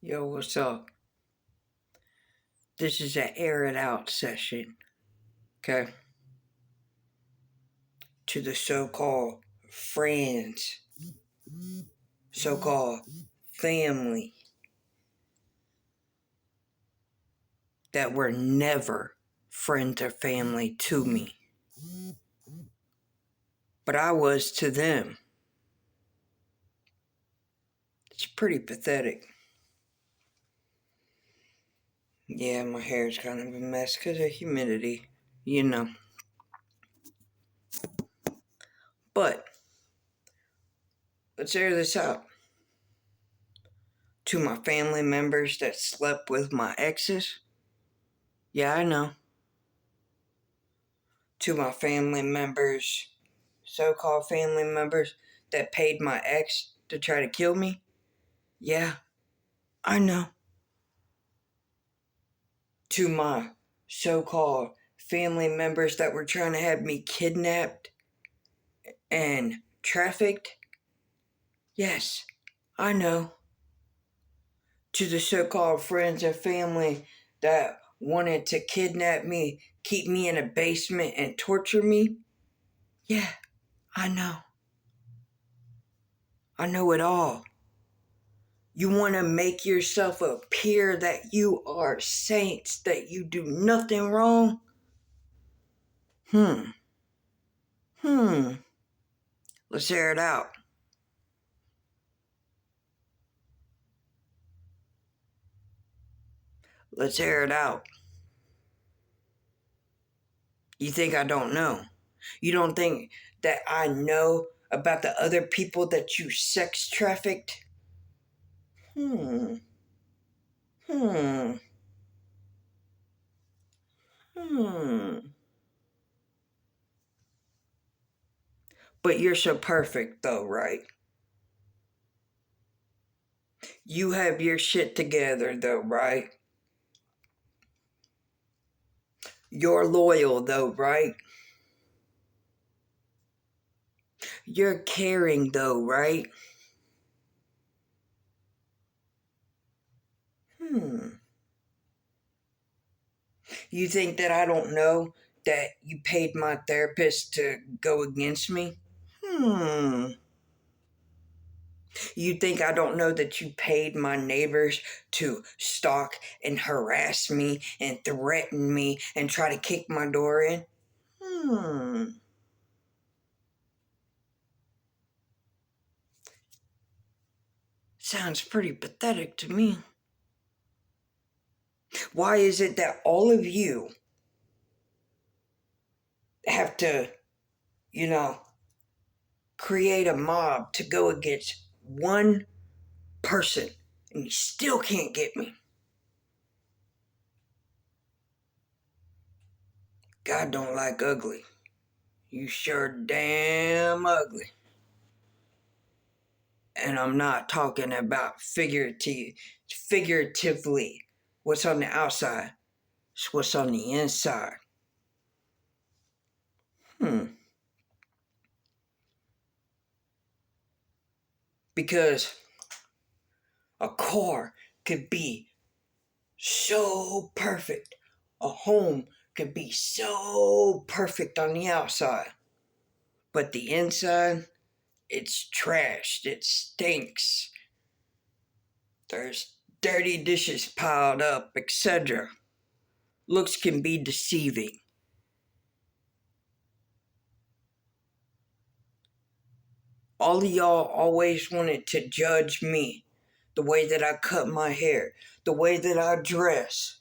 Yo, what's up? This is an air it out session, okay? To the so called friends, so called family that were never friends or family to me. But I was to them. It's pretty pathetic. Yeah, my hair's kind of a mess because of humidity, you know. But let's air this out. To my family members that slept with my exes, yeah, I know. To my family members, so called family members that paid my ex to try to kill me, yeah, I know. To my so called family members that were trying to have me kidnapped and trafficked, yes, I know. To the so called friends and family that wanted to kidnap me, keep me in a basement, and torture me, yeah, I know. I know it all. You want to make yourself appear that you are saints, that you do nothing wrong? Hmm. Let's air it out. Let's air it out. You think I don't know? You don't think that I know about the other people that you sex trafficked? Hmm. Hmm. Hmm. But you're so perfect, though, right? You have your shit together, though, right? You're loyal, though, right? You're caring, though, right? Hmm. You think that I don't know that you paid my therapist to go against me? Hmm. You think I don't know that you paid my neighbors to stalk and harass me and threaten me and try to kick my door in? Hmm. Sounds pretty pathetic to me. Why is it that all of you have to, you know, create a mob to go against one person and you still can't get me? God don't like ugly. You sure damn ugly. And I'm not talking about figuratively. What's on the outside? It's what's on the inside. Hmm. Because a car could be so perfect. A home could be so perfect on the outside. But the inside, it's trashed. It stinks. There's dirty dishes piled up, etc. Looks can be deceiving. All of y'all always wanted to judge me. The way that I cut my hair, the way that I dress,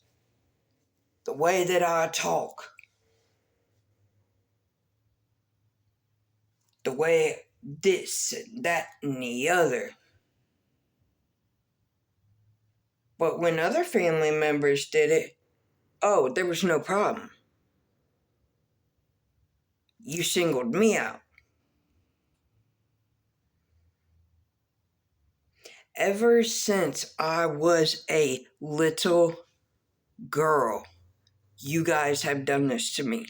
the way that I talk, the way this and that and the other. But when other family members did it, oh, there was no problem. You singled me out. Ever since I was a little girl, you guys have done this to me.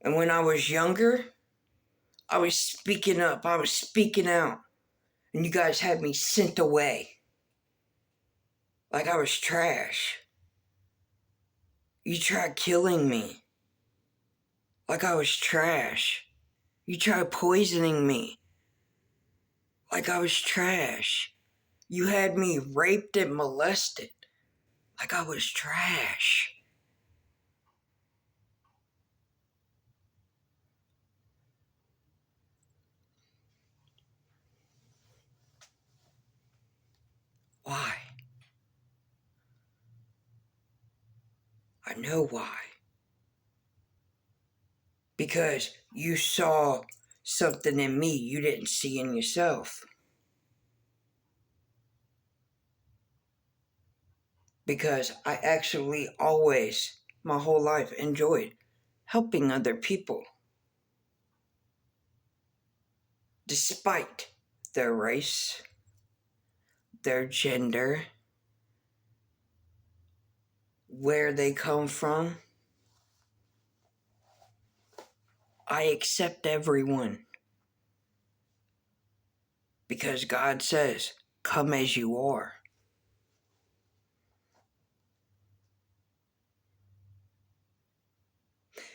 And when I was younger, I was speaking up, I was speaking out, and you guys had me sent away like I was trash. You tried killing me like I was trash. You tried poisoning me like I was trash. You had me raped and molested like I was trash. Why? I know why. Because you saw something in me you didn't see in yourself. Because I actually always, my whole life, enjoyed helping other people, despite their race, their gender, where they come from. I accept everyone because God says, come as you are.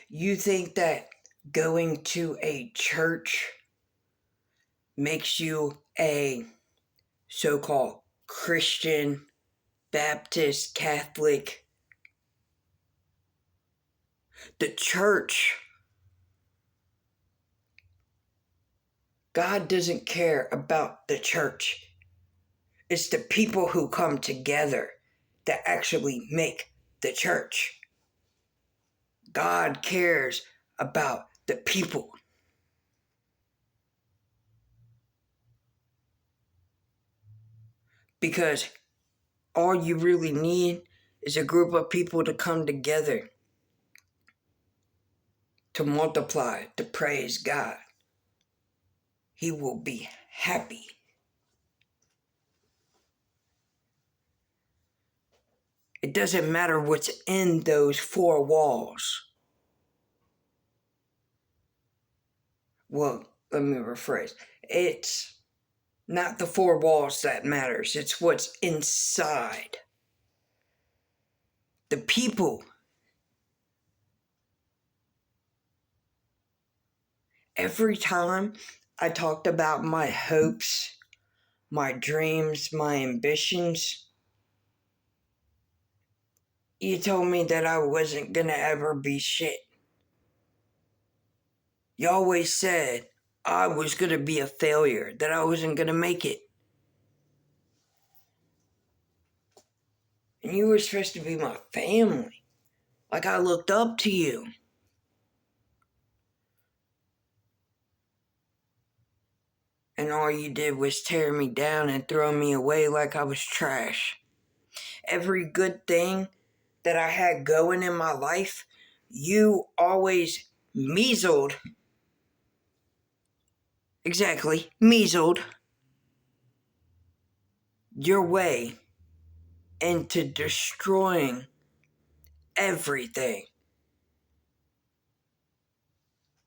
You think that going to a church makes you a so called Christian, Baptist, Catholic? The church, God doesn't care about the church. It's the people who come together that actually make the church. God cares about the people. Because all you really need is a group of people to come together to multiply, to praise God. He will be happy. It doesn't matter what's in those four walls. Well, let me rephrase. It's not the four walls that matters. It's what's inside. The people. Every time I talked about my hopes, my dreams, my ambitions, you told me that I wasn't gonna ever be shit. You always said I was gonna be a failure, that I wasn't gonna make it. And you were supposed to be my family. Like I looked up to you. And all you did was tear me down and throw me away like I was trash. Every good thing that I had going in my life, you always measled. Exactly, measled your way into destroying everything.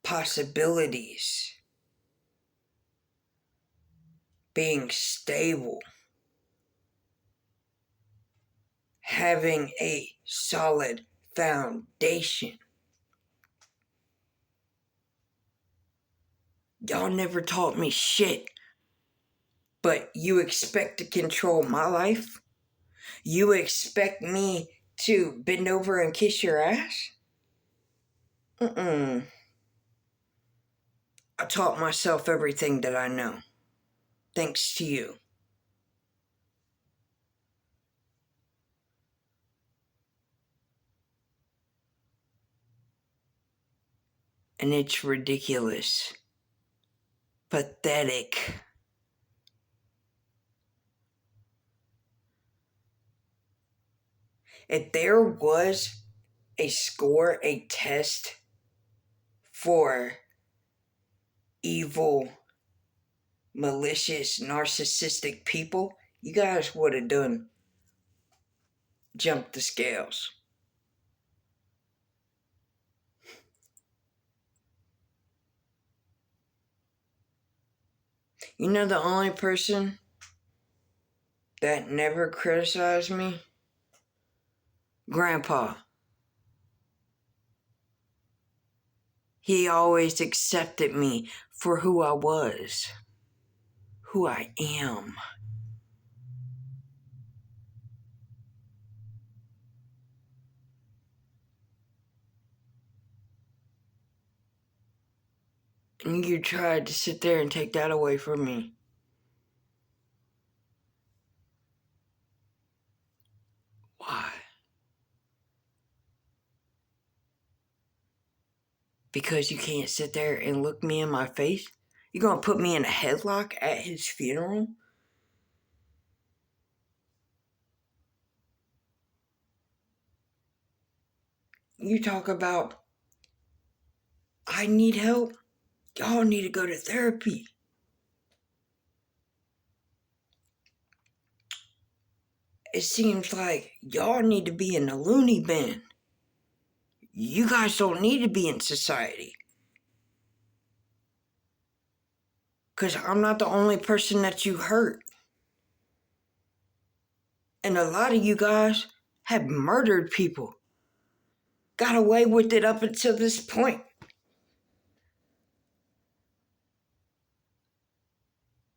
Possibilities. Being stable. Having a solid foundation. Y'all never taught me shit. But you expect to control my life? You expect me to bend over and kiss your ass? Mm-mm. I taught myself everything that I know. Thanks to you. And it's ridiculous. Pathetic. If there was a score, a test for evil, malicious, narcissistic people, you guys would have done jumped the scales. You know the only person that never criticized me? Grandpa. He always accepted me for who I was, who I am. And you tried to sit there and take that away from me. Why? Because you can't sit there and look me in my face? You gonna put me in a headlock at his funeral? You talk about, I need help? Y'all need to go to therapy. It seems like y'all need to be in a loony bin. You guys don't need to be in society. Because I'm not the only person that you hurt. And a lot of you guys have murdered people. Got away with it up until this point.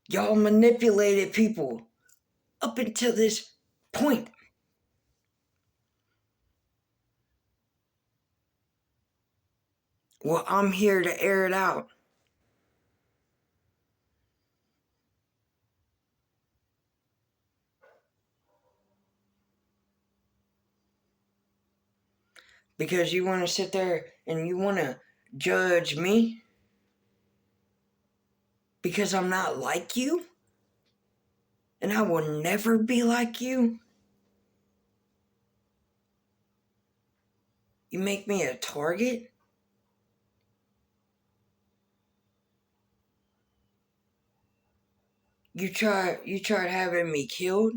Y'all manipulated people up until this point. Well, I'm here to air it out. Because you want to sit there and you want to judge me because I'm not like you and I will never be like you. You make me a target. You tried having me killed.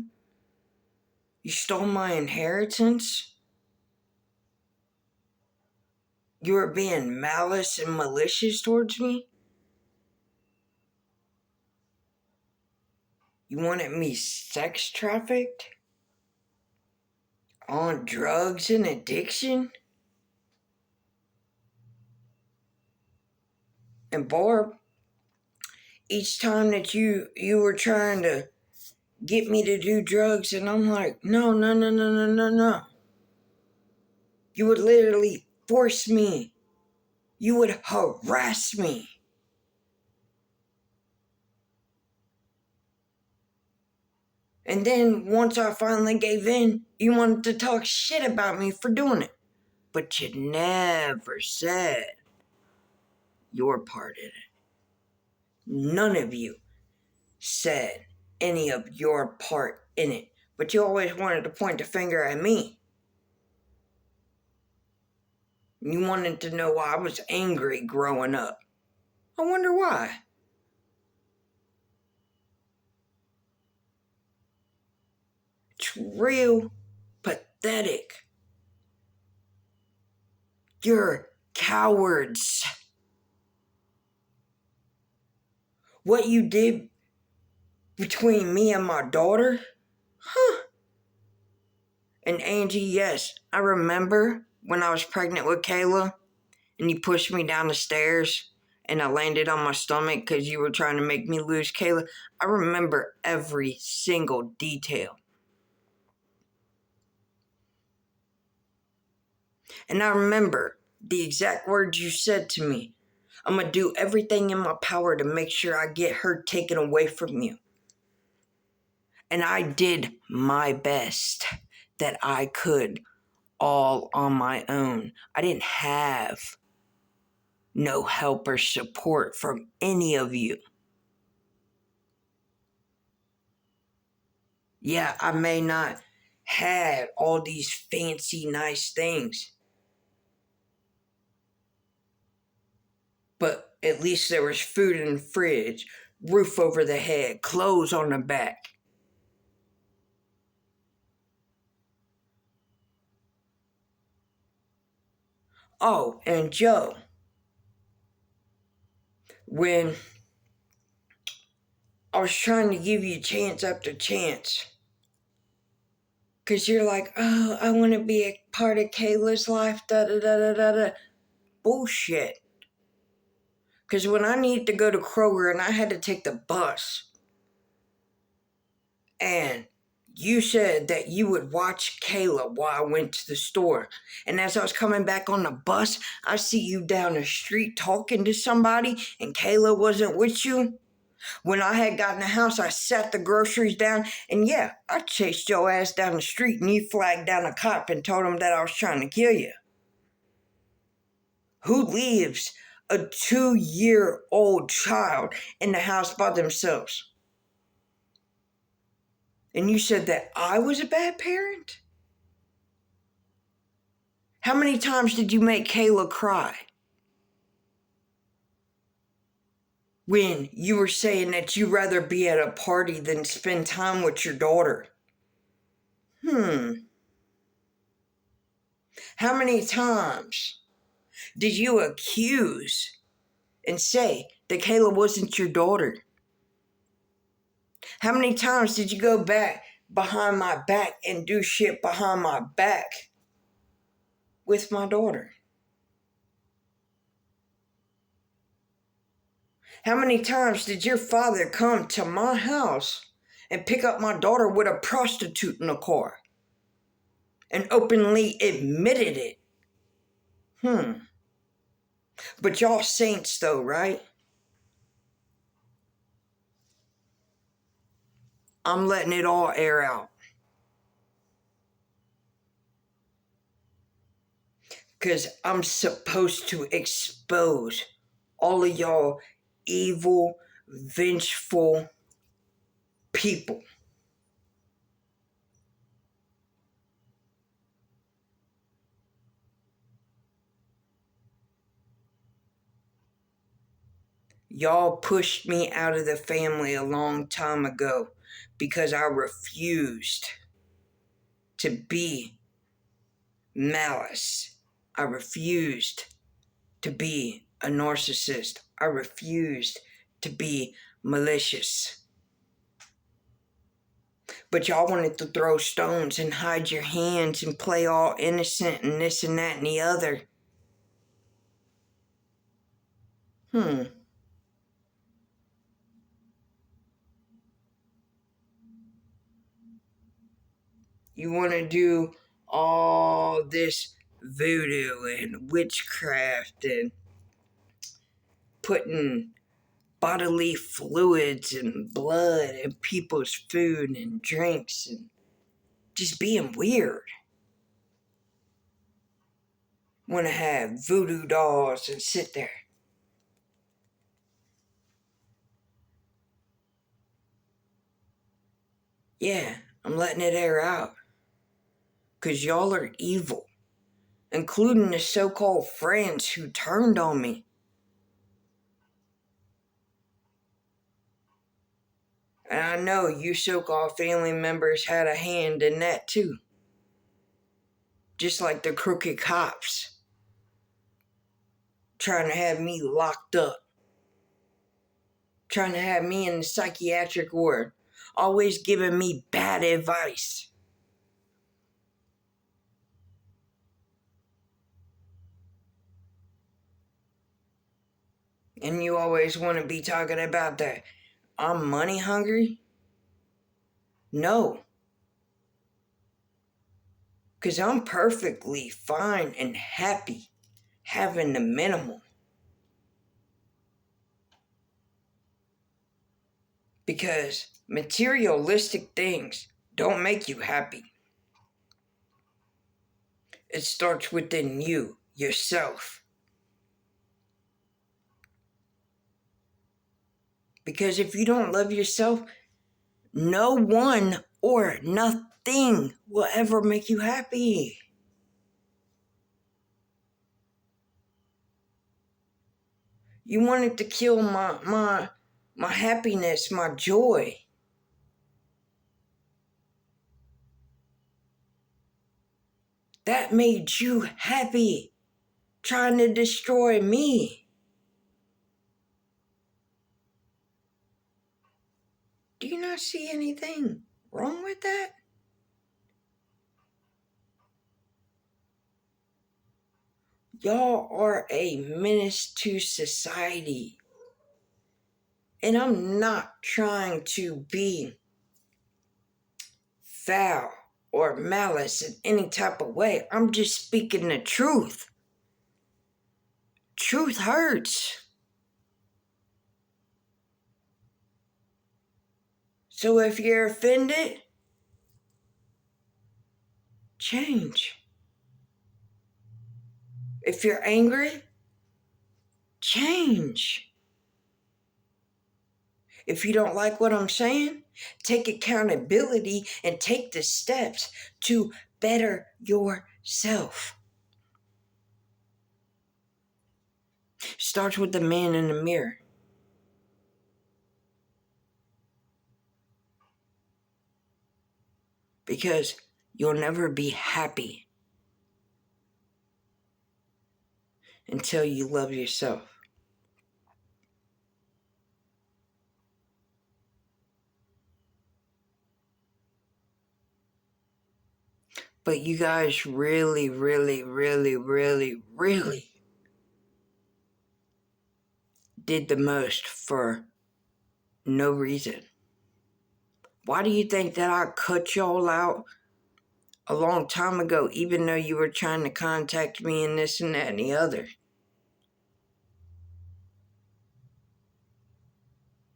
You stole my inheritance. You were being malice and malicious towards me. You wanted me sex trafficked, on drugs and addiction. And Barb, each time that you were trying to get me to do drugs, and I'm like, no, no, no, no, no, no, no. You would literally force me. You would harass me. And then once I finally gave in, you wanted to talk shit about me for doing it. But you never said your part in it. None of you said any of your part in it. But you always wanted to point the finger at me. You wanted to know why I was angry growing up. I wonder why. It's real pathetic. You're cowards. What you did between me and my daughter? Huh. And Angie, yes, I remember when I was pregnant with Kayla and you pushed me down the stairs and I landed on my stomach because you were trying to make me lose Kayla. I remember every single detail. And I remember the exact words you said to me. I'm going to do everything in my power to make sure I get her taken away from you. And I did my best that I could all on my own. I didn't have no help or support from any of you. Yeah, I may not have all these fancy, nice things, but at least there was food in the fridge, roof over the head, clothes on the back. Oh, and Joe, when was trying to give you chance after chance. Because you're like, oh, I want to be a part of Kayla's life, da-da-da-da-da-da. Bullshit. Because when I needed to go to Kroger and I had to take the bus, and you said that you would watch Kayla while I went to the store. And as I was coming back on the bus, I see you down the street talking to somebody, and Kayla wasn't with you. When I had gotten the house, I set the groceries down, and yeah, I chased your ass down the street, and you flagged down a cop and told him that I was trying to kill you. Who leaves a 2-year-old child in the house by themselves? And you said that I was a bad parent? How many times did you make Kayla cry? When you were saying that you'd rather be at a party than spend time with your daughter? How many times did you accuse and say that Kayla wasn't your daughter? How many times did you go back behind my back and do shit behind my back with my daughter? How many times did your father come to my house and pick up my daughter with a prostitute in the car and openly admitted it? But y'all saints though, right? I'm letting it all air out. Because I'm supposed to expose all of y'all evil, vengeful people. Y'all pushed me out of the family a long time ago because I refused to be malice. I refused to be a narcissist. I refused to be malicious. But y'all wanted to throw stones and hide your hands and play all innocent and this and that and the other. You want to do all this voodoo and witchcraft and putting bodily fluids and blood in people's food and drinks and just being weird. Want to have voodoo dolls and sit there. Yeah, I'm letting it air out. Because y'all are evil, including the so-called friends who turned on me. And I know you so-called family members had a hand in that too. Just like the crooked cops trying to have me locked up, trying to have me in the psychiatric ward, always giving me bad advice. And you always want to be talking about that. I'm money hungry? No. Because I'm perfectly fine and happy having the minimal. Because materialistic things don't make you happy. It starts within you, yourself. Because if you don't love yourself, no one or nothing will ever make you happy. You wanted to kill my happiness, my joy. That made you happy, trying to destroy me. Do you not see anything wrong with that? Y'all are a menace to society. And I'm not trying to be foul or malice in any type of way. I'm just speaking the truth. Truth hurts. So if you're offended, change. If you're angry, change. If you don't like what I'm saying, take accountability and take the steps to better yourself. Starts with the man in the mirror. Because you'll never be happy until you love yourself. But you guys really, really, really, really, really did the most for no reason. Why do you think that I cut y'all out a long time ago, even though you were trying to contact me and this and that and the other?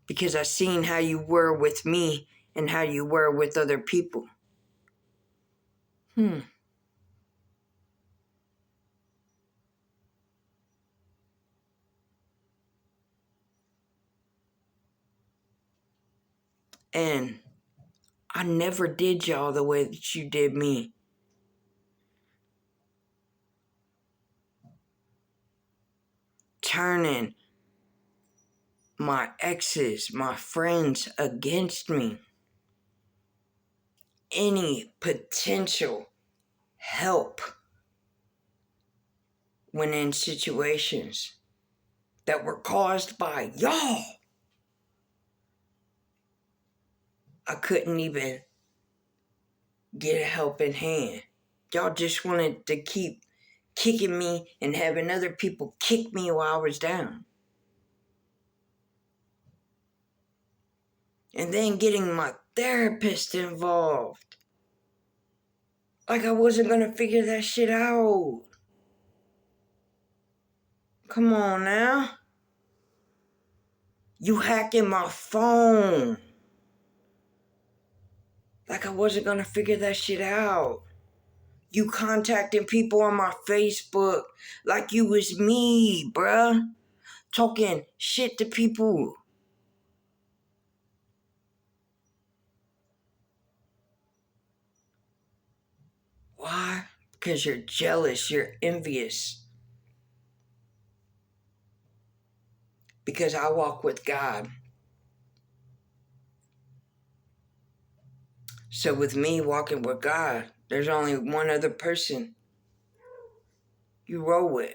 Because I seen how you were with me and how you were with other people. And I never did y'all the way that you did me. Turning my exes, my friends against me. Any potential help when in situations that were caused by y'all, I couldn't even get a helping hand. Y'all just wanted to keep kicking me and having other people kick me while I was down. And then getting my therapist involved. Like I wasn't gonna figure that shit out. Come on now. You hacking my phone. Like I wasn't gonna figure that shit out. You contacting people on my Facebook like you was me, bruh. Talking shit to people. Why? Because you're jealous, you're envious. Because I walk with God. So with me walking with God, there's only one other person you roll with.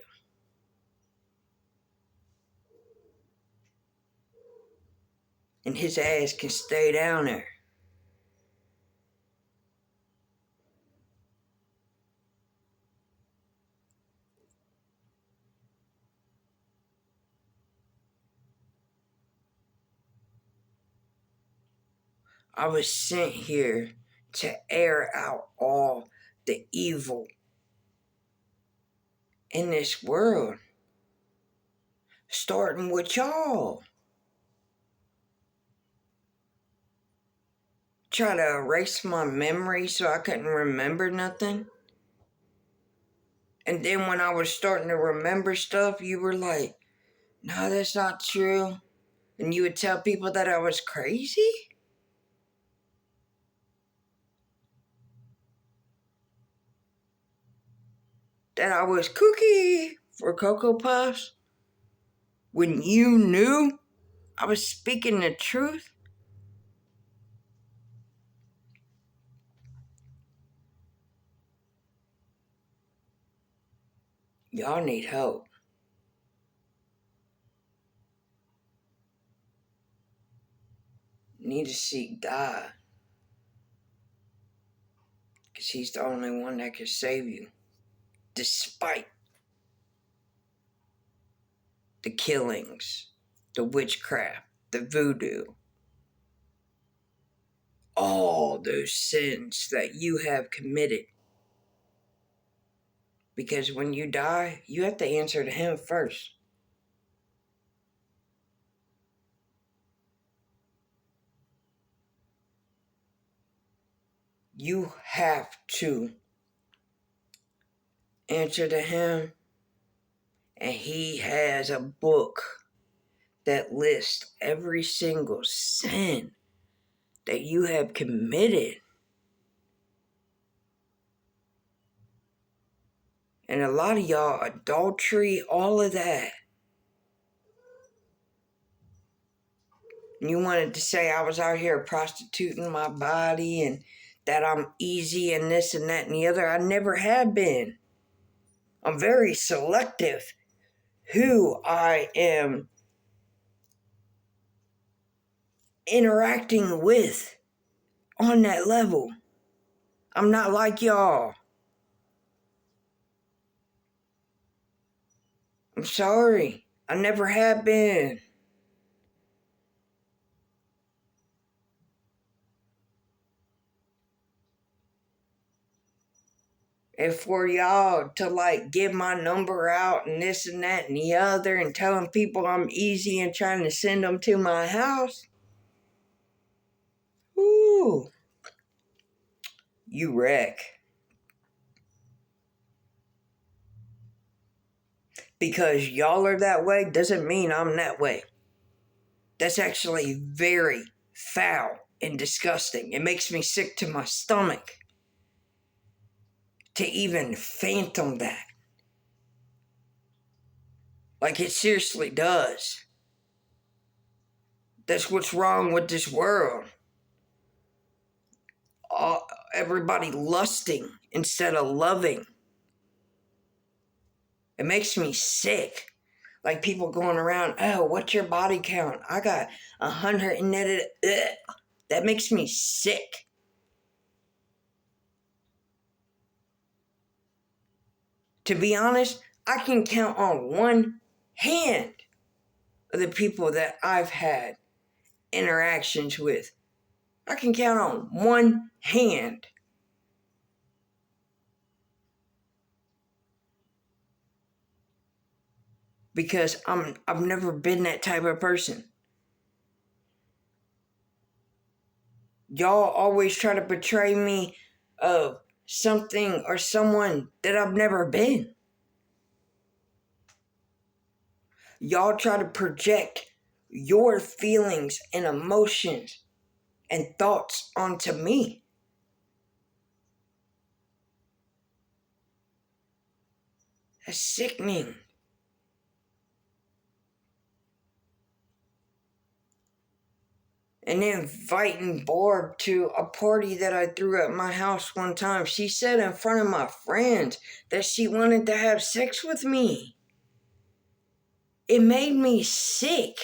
And his ass can stay down there. I was sent here to air out all the evil in this world. Starting with y'all. Try to erase my memory so I couldn't remember nothing. And then when I was starting to remember stuff, you were like, no, that's not true. And you would tell people that I was crazy? That I was kooky for Cocoa Puffs? When you knew I was speaking the truth? Y'all need help. need to seek God, because He's the only one that can save you, despite the killings, the witchcraft, the voodoo, all those sins that you have committed. Because when you die, you have to answer to Him first. You have to answer to Him, and He has a book that lists every single sin that you have committed. And a lot of y'all, adultery, all of that. And you wanted to say I was out here prostituting my body and that I'm easy and this and that and the other. I never have been. I'm very selective who I am interacting with on that level. I'm not like y'all. I'm sorry. I never have been. And for y'all to like give my number out and this and that and the other and telling people I'm easy and trying to send them to my house. Ooh. You wreck. Because y'all are that way doesn't mean I'm that way. That's actually very foul and disgusting. It makes me sick to my stomach to even fathom that. Like, it seriously does. That's what's wrong with this world. Everybody lusting instead of loving. It makes me sick. Like people going around, oh, what's your body count? I got 100 and that makes me sick. To be honest, I can count on one hand of the people that I've had interactions with. I can count on one hand. Because I've never been that type of person. Y'all always try to portray me of something or someone that I've never been. Y'all try to project your feelings and emotions and thoughts onto me. That's sickening. And inviting Barb to a party that I threw at my house one time. She said in front of my friends that she wanted to have sex with me. It made me sick.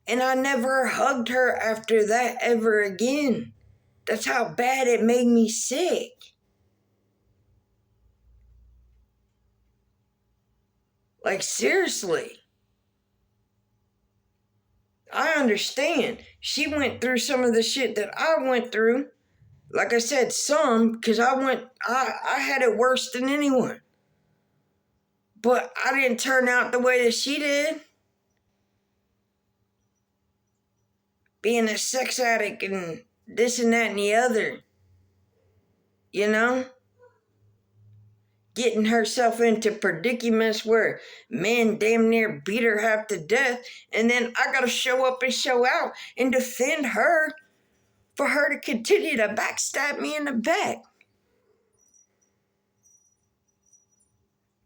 And I never hugged her after that ever again. That's how bad it made me sick. Like, seriously. I understand. She went through some of the shit that I went through. Like I said, some, because I had it worse than anyone. But I didn't turn out the way that she did. Being a sex addict and this and that and the other. You know? Getting herself into predicaments where men damn near beat her half to death. And then I gotta show up and show out and defend her for her to continue to backstab me in the back.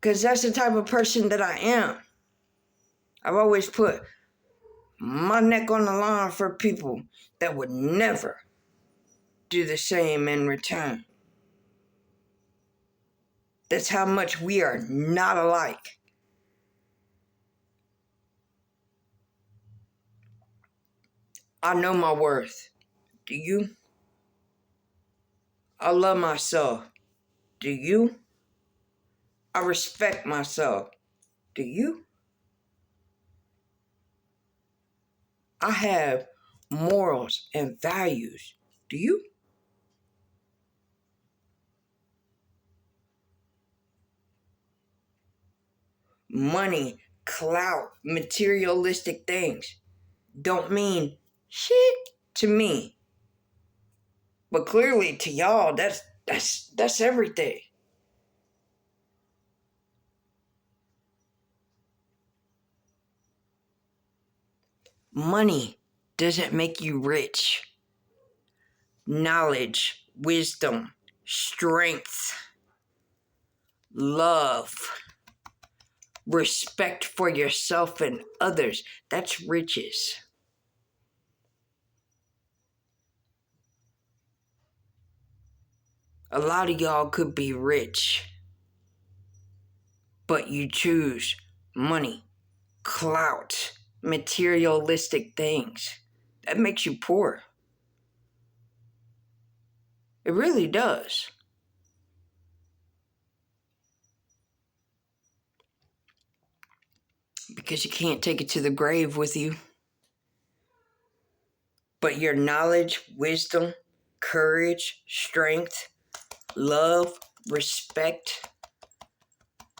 Because that's the type of person that I am. I've always put my neck on the line for people that would never do the same in return. That's how much we are not alike. I know my worth. Do you? I love myself. Do you? I respect myself. Do you? I have morals and values. Do you? Money, clout, materialistic things don't mean shit to me. But clearly to y'all, that's everything. Money doesn't make you rich. Knowledge, wisdom, strength, love, respect for yourself and others, that's riches. A lot of y'all could be rich, but you choose money, clout, materialistic things. That makes you poor. It really does. Because you can't take it to the grave with you. But your knowledge, wisdom, courage, strength, love, respect,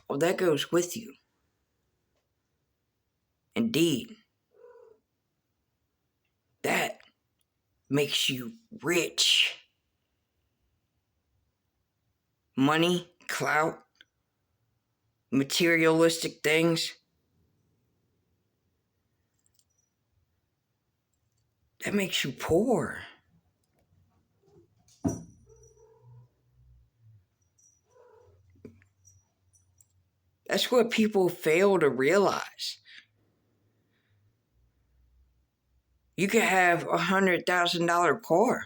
well, that goes with you. Indeed, that makes you rich. Money, clout, materialistic things, that makes you poor. That's what people fail to realize. You could have $100,000 car,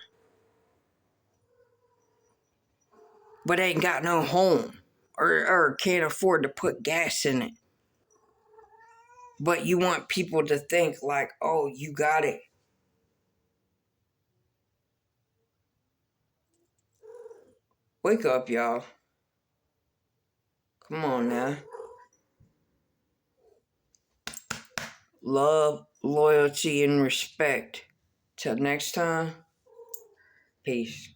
but ain't got no home or can't afford to put gas in it. But you want people to think like, oh, you got it. Wake up, y'all. Come on now. Love, loyalty, and respect. Till next time, peace.